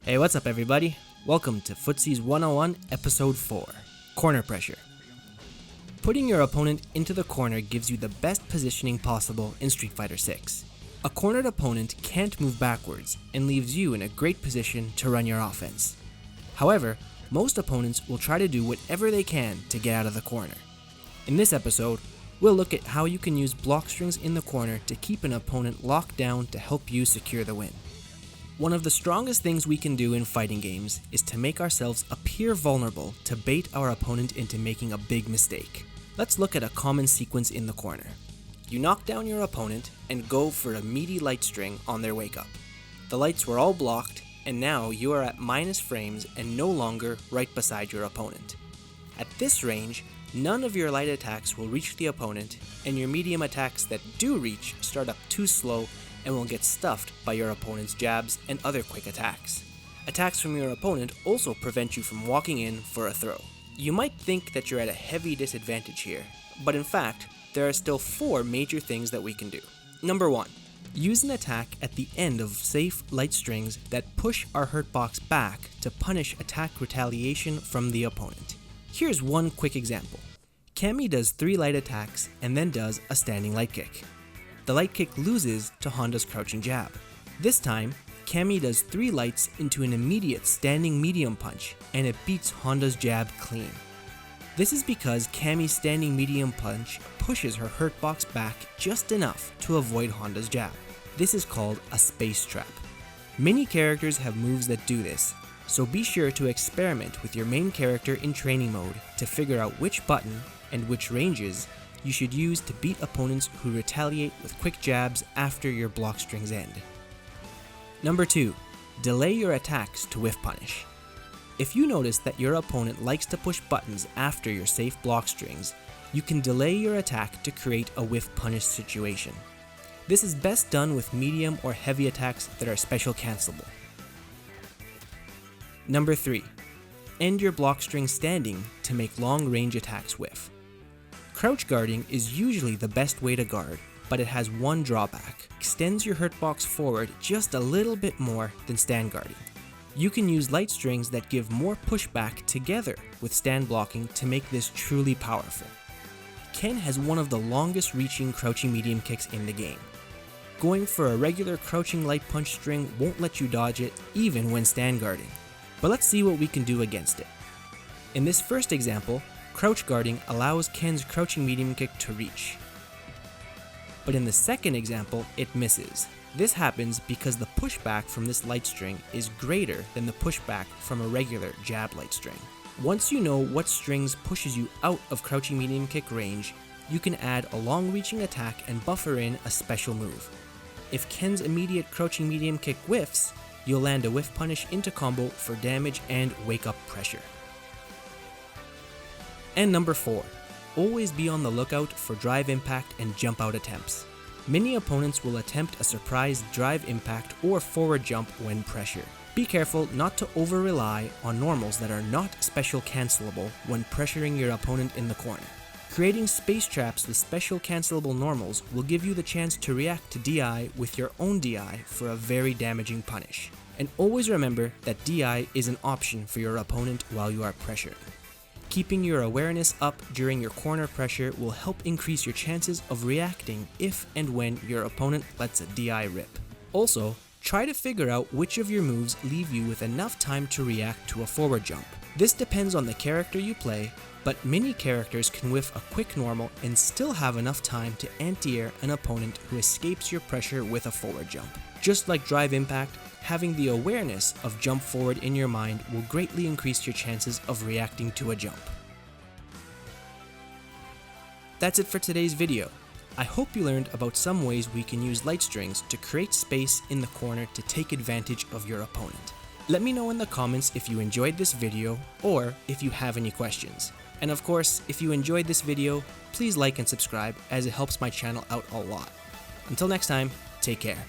Hey, what's up everybody? Welcome to Footsies 101 Episode 4, Corner Pressure. Putting your opponent into the corner gives you the best positioning possible in Street Fighter 6. A cornered opponent can't move backwards and leaves you in a great position to run your offense. However, most opponents will try to do whatever they can to get out of the corner. In this episode, we'll look at how you can use block strings in the corner to keep an opponent locked down to help you secure the win. One of the strongest things we can do in fighting games is to make ourselves appear vulnerable to bait our opponent into making a big mistake. Let's look at a common sequence in the corner. You knock down your opponent and go for a meaty light string on their wake up. The lights were all blocked, and now you are at minus frames and no longer right beside your opponent. At this range, none of your light attacks will reach the opponent, and your medium attacks that do reach start up too slow and will get stuffed by your opponent's jabs and other quick attacks. Attacks from your opponent also prevent you from walking in for a throw. You might think that you're at a heavy disadvantage here, but in fact, there are still 4 major things that we can do. Number 1. Use an attack at the end of safe light strings that push our hurt box back to punish attack retaliation from the opponent. Here's one quick example. Cammy does 3 light attacks and then does a standing light kick. The light kick loses to Honda's crouching jab. This time, Cammy does 3 lights into an immediate standing medium punch, and it beats Honda's jab clean. This is because Cammy's standing medium punch pushes her hurt box back just enough to avoid Honda's jab. This is called a space trap. Many characters have moves that do this, so be sure to experiment with your main character in training mode to figure out which button and which ranges you should use to beat opponents who retaliate with quick jabs after your block strings end. Number 2. Delay your attacks to whiff punish. If you notice that your opponent likes to push buttons after your safe block strings, you can delay your attack to create a whiff punish situation. This is best done with medium or heavy attacks that are special cancelable. Number 3. End your block string standing to make long range attacks whiff. Crouch guarding is usually the best way to guard, but it has one drawback. Extends your hurt box forward just a little bit more than stand guarding. You can use light strings that give more pushback together with stand blocking to make this truly powerful. Ken has one of the longest reaching crouching medium kicks in the game. Going for a regular crouching light punch string won't let you dodge it even when stand guarding. But let's see what we can do against it. In this first example, crouch guarding allows Ken's crouching medium kick to reach. But in the second example, it misses. This happens because the pushback from this light string is greater than the pushback from a regular jab light string. Once you know what strings pushes you out of crouching medium kick range, you can add a long reaching attack and buffer in a special move. If Ken's immediate crouching medium kick whiffs, you'll land a whiff punish into combo for damage and wake up pressure. And number 4, always be on the lookout for drive impact and jump out attempts. Many opponents will attempt a surprise drive impact or forward jump when pressured. Be careful not to over-rely on normals that are not special cancelable when pressuring your opponent in the corner. Creating space traps with special cancelable normals will give you the chance to react to DI with your own DI for a very damaging punish. And always remember that DI is an option for your opponent while you are pressured. Keeping your awareness up during your corner pressure will help increase your chances of reacting if and when your opponent lets a DI rip. Also, try to figure out which of your moves leave you with enough time to react to a forward jump. This depends on the character you play, but many characters can whiff a quick normal and still have enough time to anti-air an opponent who escapes your pressure with a forward jump. Just like drive impact, having the awareness of jump forward in your mind will greatly increase your chances of reacting to a jump. That's it for today's video. I hope you learned about some ways we can use light strings to create space in the corner to take advantage of your opponent. Let me know in the comments if you enjoyed this video or if you have any questions. And of course, if you enjoyed this video, please like and subscribe as it helps my channel out a lot. Until next time, take care.